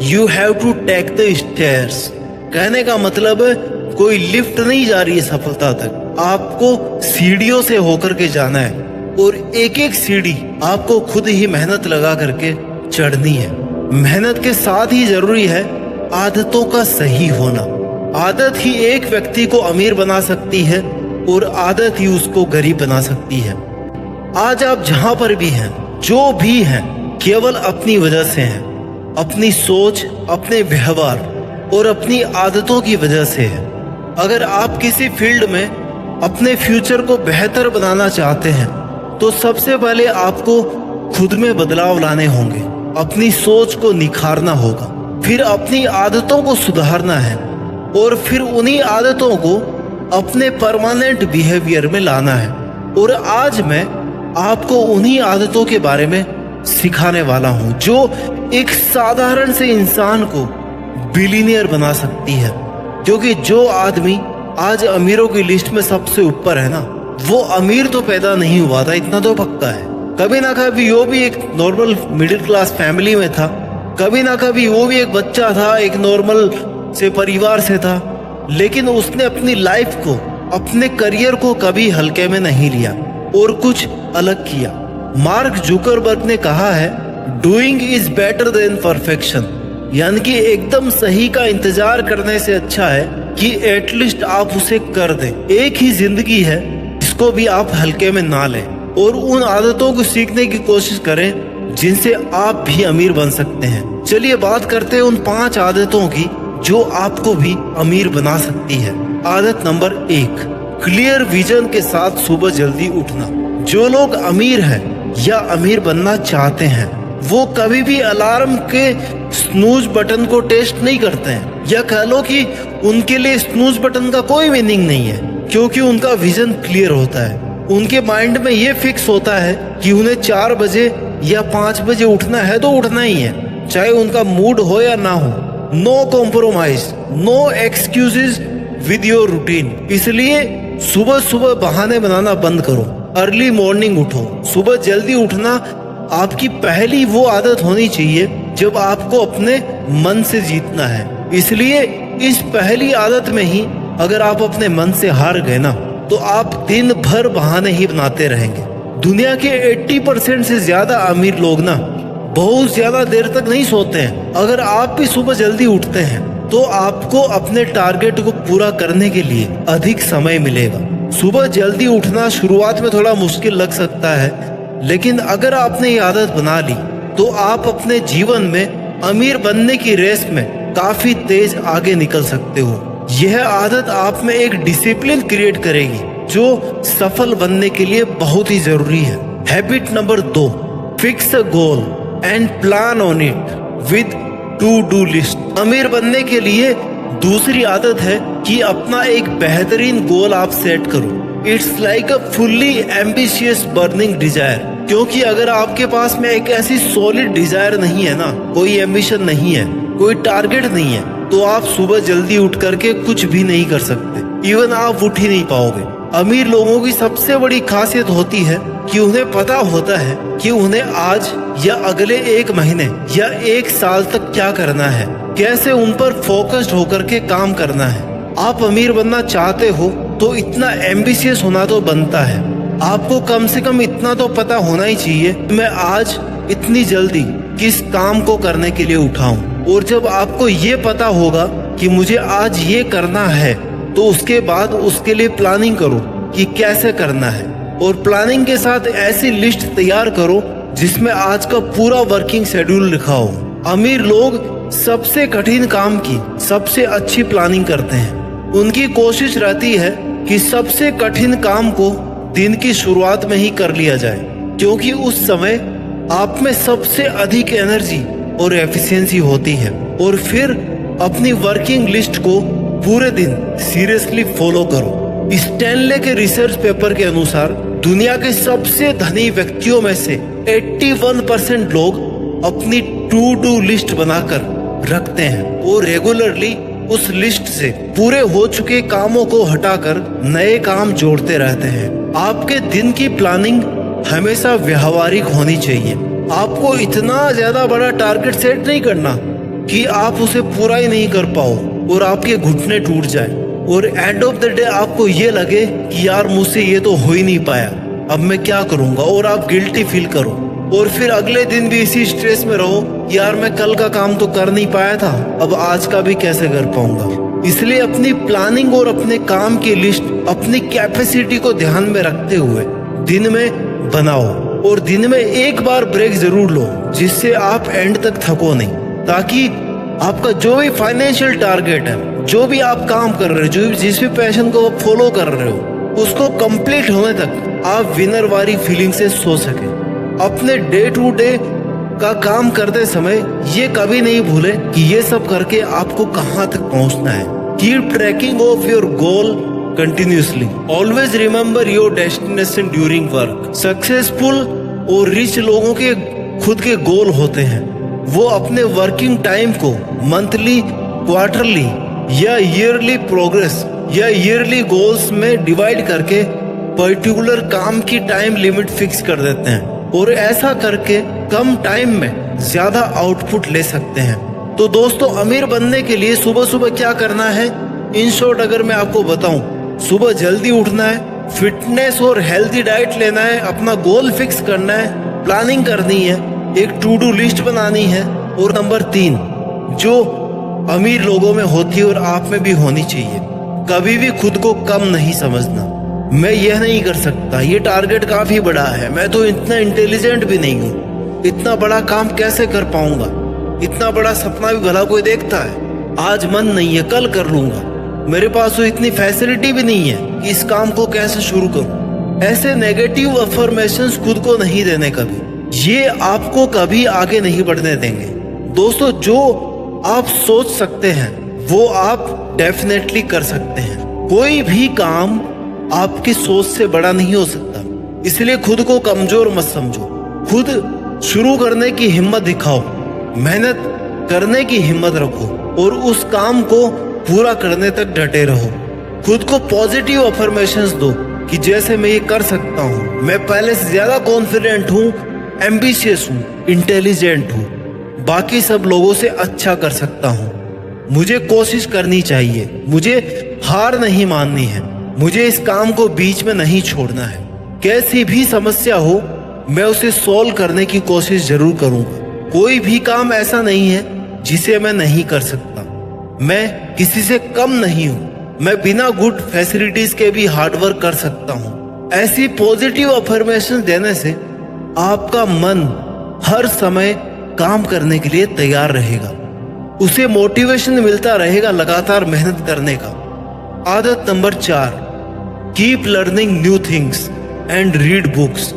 You have to take the stairs. कहने का मतलब कोई लिफ्ट नहीं जा रही है सफलता तक, आपको सीढ़ियों से होकर के जाना है और एक एक सीढ़ी आपको खुद ही मेहनत लगा करके चढ़नी है। मेहनत के साथ ही जरूरी है आदतों का सही होना। आदत ही एक व्यक्ति को अमीर बना सकती है और आदत ही उसको गरीब बना सकती है। आज आप जहां पर भी हैं, जो भी हैं, केवल अपनी वजह से हैं। अपनी सोच, अपने व्यवहार और अपनी आदतों की वजह से है। अगर आप किसी फील्ड में अपने फ्यूचर को बेहतर बनाना चाहते हैं तो सबसे पहले आपको खुद में बदलाव लाने होंगे, अपनी सोच को निखारना होगा, फिर अपनी आदतों को सुधारना है और फिर उन्हीं आदतों को अपने परमानेंट बिहेवियर में लाना है। और आज मैं आपको उन्हीं आदतों के बारे में सिखाने वाला हूं जो एक साधारण से इंसान को बिलियनियर बना सकती है। क्योंकि जो आदमी आज अमीरों की लिस्ट में सबसे ऊपर है ना, वो अमीर तो पैदा नहीं हुआ था, इतना तो पक्का है। कभी ना कभी वो भी एक नॉर्मल मिडिल क्लास फैमिली में था, कभी ना कभी वो भी एक बच्चा था, एक नॉर्मल से परिवार से था, लेकिन उसने अपनी लाइफ को, अपने करियर को कभी हल्के में नहीं लिया और कुछ अलग किया। मार्क जुकरबर्ग ने कहा है, doing is better than perfection, यानी कि एकदम सही का इंतजार करने से अच्छा है कि एटलीस्ट आप उसे कर दें। एक ही जिंदगी है, इसको भी आप हल्के में ना लें और उन आदतों को सीखने की कोशिश करें जिनसे आप भी अमीर बन सकते हैं। चलिए बात करते हैं उन 5 आदतों की जो आपको भी अमीर बना सकती है। आदत नंबर 1, क्लियर विजन के साथ सुबह जल्दी उठना। जो लोग अमीर हैं या अमीर बनना चाहते हैं वो कभी भी अलार्म के स्नूज बटन को टेस्ट नहीं करते हैं, या कह लो कि उनके लिए स्नूज बटन का कोई मीनिंग नहीं है, क्योंकि उनका विजन क्लियर होता है। उनके माइंड में ये फिक्स होता है कि उन्हें 4 बजे या 5 बजे उठना है तो उठना ही है, चाहे उनका मूड हो या ना हो। No compromise, no excuses with your routine. इसलिए सुबह सुबह बहाने बनाना बंद करो, अर्ली मॉर्निंग उठो। सुबह जल्दी उठना आपकी पहली वो आदत होनी चाहिए जब आपको अपने मन से जीतना है। इसलिए इस पहली आदत में ही अगर आप अपने मन से हार गए ना तो आप दिन भर बहाने ही बनाते रहेंगे। दुनिया के 80% से ज्यादा अमीर लोग ना बहुत ज्यादा देर तक नहीं सोते हैं। अगर आप भी सुबह जल्दी उठते हैं तो आपको अपने टारगेट को पूरा करने के लिए अधिक समय मिलेगा। सुबह जल्दी उठना शुरुआत में थोड़ा मुश्किल लग सकता है, लेकिन अगर आपने ये आदत बना ली तो आप अपने जीवन में अमीर बनने की रेस में काफी तेज आगे निकल सकते हो। यह आदत आप में एक डिसिप्लिन क्रिएट करेगी जो सफल बनने के लिए बहुत ही जरूरी है। Habit number 2, fix a goal and plan on it with two do list. अमीर बनने के लिए दूसरी आदत है कि अपना एक बेहतरीन गोल आप सेट करो। It's like a fully ambitious burning desire. क्योंकि अगर आपके पास में एक ऐसी सॉलिड डिजायर नहीं है ना, कोई एम्बिशन नहीं है, कोई टारगेट नहीं है, तो आप सुबह जल्दी उठ करके कुछ भी नहीं कर सकते। इवन आप उठ ही नहीं पाओगे। अमीर लोगों की सबसे बड़ी खासियत होती है कि उन्हें पता होता है कि उन्हें आज या अगले 1 महीने या 1 साल तक क्या करना है, कैसे उन पर फोकस्ड होकर के काम करना है। आप अमीर बनना चाहते हो तो इतना एम्बिशियस होना तो बनता है। आपको कम से कम इतना तो पता होना ही चाहिए कि मैं आज इतनी जल्दी किस काम को करने के लिए उठाऊं। और जब आपको ये पता होगा कि मुझे आज ये करना है तो उसके बाद उसके लिए प्लानिंग करो कि कैसे करना है, और प्लानिंग के साथ ऐसी लिस्ट तैयार करो जिसमें आज का पूरा वर्किंग शेड्यूल लिखा हो। अमीर लोग सबसे कठिन काम की सबसे अच्छी प्लानिंग करते हैं। उनकी कोशिश रहती है कि सबसे कठिन काम को दिन की शुरुआत में ही कर लिया जाए, क्योंकि उस समय आप में सबसे अधिक एनर्जी और एफिशिएंसी होती है। और फिर अपनी वर्किंग लिस्ट को पूरे दिन सीरियसली फॉलो करो। स्टैनले के रिसर्च पेपर के अनुसार दुनिया के सबसे धनी व्यक्तियों में से 81% लोग अपनी टू डू लिस्ट बनाकर रखते हैं और रेगुलरली उस लिस्ट से पूरे हो चुके कामों को हटाकर नए काम जोड़ते रहते हैं। आपके दिन की प्लानिंग हमेशा व्यावहारिक होनी चाहिए। आपको इतना ज्यादा बड़ा टारगेट सेट नहीं करना कि आप उसे पूरा ही नहीं कर पाओ और आपके घुटने टूट जाए और एंड ऑफ द डे आपको ये लगे कि यार मुझसे ये तो हो ही नहीं पाया, अब मैं क्या करूंगा, और आप गिल्टी फील करो और फिर अगले दिन भी इसी स्ट्रेस में रहो, यार मैं कल का काम तो कर नहीं पाया था, अब आज का भी कैसे कर पाऊंगा। इसलिए अपनी प्लानिंग और अपने काम की लिस्ट अपनी कैपेसिटी को ध्यान में रखते हुए दिन में बनाओ और दिन में एक बार ब्रेक जरूर लो, जिससे आप एंड तक थको नहीं, ताकि आपका जो भी फाइनेंशियल टारगेट है, जो भी आप काम कर रहे हो, जो जिस भी पैशन को आप फॉलो कर रहे हो, उसको कंप्लीट होने तक आप विनर वाली फीलिंग से सो सके। अपने डे टू डे का काम करते समय ये कभी नहीं भूले कि ये सब करके आपको कहाँ तक पहुँचना है। Keep tracking of your goal continuously. Always remember your destination during work. Successful और रिच लोगों के खुद के गोल होते हैं। वो अपने वर्किंग टाइम को मंथली, क्वार्टरली या ईयरली प्रोग्रेस या ईयरली गोल्स में डिवाइड करके पर्टिकुलर काम की टाइम लिमिट फिक्स कर देते हैं और ऐसा करके कम टाइम में ज्यादा आउटपुट ले सकते हैं। तो दोस्तों, अमीर बनने के लिए सुबह सुबह क्या करना है, इन शॉर्ट अगर मैं आपको बताऊं, सुबह जल्दी उठना है, फिटनेस और हेल्दी डाइट लेना है, अपना गोल फिक्स करना है, प्लानिंग करनी है, एक टू डू लिस्ट बनानी है, और नंबर 3 जो अमीर लोगों में होती है और आप में भी होनी चाहिए, कभी भी खुद को कम नहीं समझना। मैं यह नहीं कर सकता, ये टारगेट काफी बड़ा है, मैं तो इतना इंटेलिजेंट भी नहीं हूँ, इतना बड़ा काम कैसे कर पाऊंगा, इतना बड़ा सपना भी भला कोई देखता है, आज मन नहीं है कल कर लूंगा, मेरे पास तो इतनी फैसिलिटी भी नहीं है कि इस काम को कैसे शुरू करूं। ऐसे नेगेटिव अफर्मेशंस खुद को नहीं देने कभी, ये आपको कभी आगे नहीं बढ़ने देंगे। दोस्तों, जो आप सोच सकते हैं वो आप डेफिनेटली कर सकते हैं। कोई भी काम आपकी सोच से बड़ा नहीं हो सकता, इसलिए खुद को कमजोर मत समझो। खुद शुरू करने की हिम्मत दिखाओ, मेहनत करने की हिम्मत रखो और उस काम को पूरा करने तक डटे रहो। खुद को पॉजिटिव अफर्मेशंस दो कि जैसे मैं ये कर सकता हूँ, मैं पहले से ज्यादा कॉन्फिडेंट हूँ, एम्बिशियस हूँ, इंटेलिजेंट हूँ, बाकी सब लोगों से अच्छा कर सकता हूँ, मुझे कोशिश करनी चाहिए, मुझे हार नहीं माननी है, मुझे इस काम को बीच में नहीं छोड़ना है। कैसी भी समस्या हो मैं उसे सॉल्व करने की कोशिश जरूर करूंगा। कोई भी काम ऐसा नहीं है जिसे मैं नहीं कर सकता, मैं किसी से कम नहीं हूँ, मैं बिना गुड फैसिलिटीज के भी हार्डवर्क कर सकता हूँ। ऐसी पॉजिटिव अफर्मेशन देने से आपका मन हर समय काम करने के लिए तैयार रहेगा, उसे मोटिवेशन मिलता रहेगा लगातार मेहनत करने का। आदत number 4, keep learning new things and read books.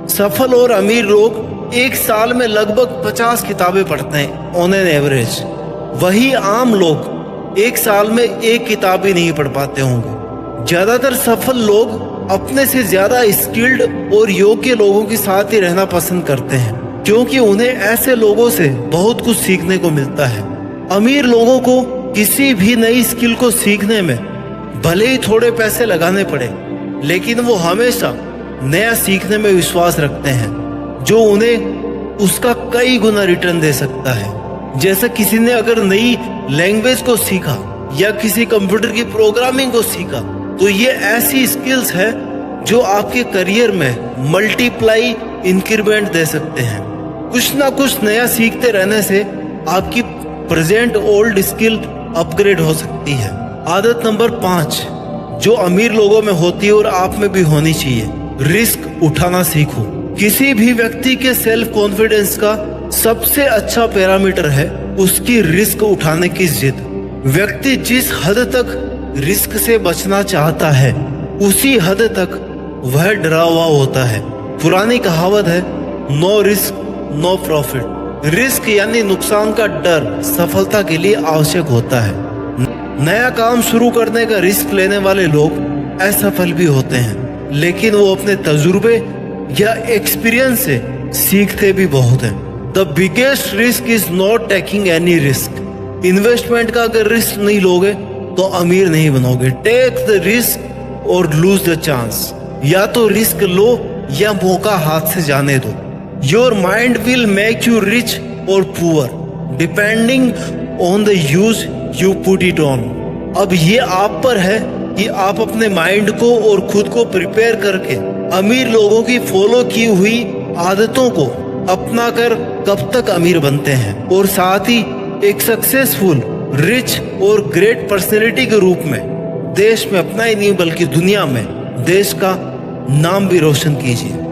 सफल और अमीर लोग एक साल में लगभग 50 किताबें पढ़ते हैं ऑन एन एवरेज। वही आम लोग एक साल में एक किताब भी नहीं पढ़ पाते होंगे। ज्यादातर सफल लोग अपने से ज्यादा स्किल्ड और योग्य लोगों के साथ ही रहना पसंद करते हैं, क्योंकि उन्हें ऐसे लोगों से बहुत कुछ सीखने को मिलता है। अमीर लोगों को किसी भी नई स्किल को सीखने में भले ही थोड़े पैसे लगाने पड़े, लेकिन वो हमेशा नया सीखने में विश्वास रखते हैं जो उन्हें उसका कई गुना रिटर्न दे सकता है। जैसे किसी ने अगर नई लैंग्वेज को सीखा या किसी कंप्यूटर की प्रोग्रामिंग को सीखा, तो ये ऐसी स्किल्स है जो आपके करियर में मल्टीप्लाई इंक्रीमेंट दे सकते हैं। कुछ ना कुछ नया सीखते रहने से आपकी प्रेजेंट ओल्ड स्किल अपग्रेड हो सकती है। आदत नंबर 5 जो अमीर लोगों में होती है और आप में भी होनी चाहिए, रिस्क उठाना सीखो। किसी भी व्यक्ति के सेल्फ कॉन्फिडेंस का सबसे अच्छा पैरामीटर है उसकी रिस्क उठाने की जिद। व्यक्ति जिस हद तक रिस्क से बचना चाहता है, उसी हद तक वह डरा हुआ होता है। पुरानी कहावत है, no risk no profit. Risk यानी नुकसान का डर सफलता के लिए आवश्यक होता है। नया काम शुरू करने का रिस्क लेने वाले लोग असफल भी होते हैं, लेकिन वो अपने तजुर्बे या एक्सपीरियंस से सीखते भी बहुत हैं। The biggest risk is not taking any risk. Investment का अगर रिस्क नहीं लोगे तो अमीर नहीं बनोगे। टेक द रिस्क और लूज द चांस। या तो रिस्क लो या मौका हाथ से जाने दो। Your mind will make you rich और poor. Depending on the use you put it on. अब ये आप पर है कि आप अपने माइंड को और खुद को प्रिपेयर करके अमीर लोगों की फॉलो की हुई आदतों को अपना कर कब तक अमीर बनते हैं, और साथ ही एक सक्सेसफुल, रिच और ग्रेट पर्सनैलिटी के रूप में देश में अपना ही नहीं बल्कि दुनिया में देश का नाम भी रोशन कीजिए।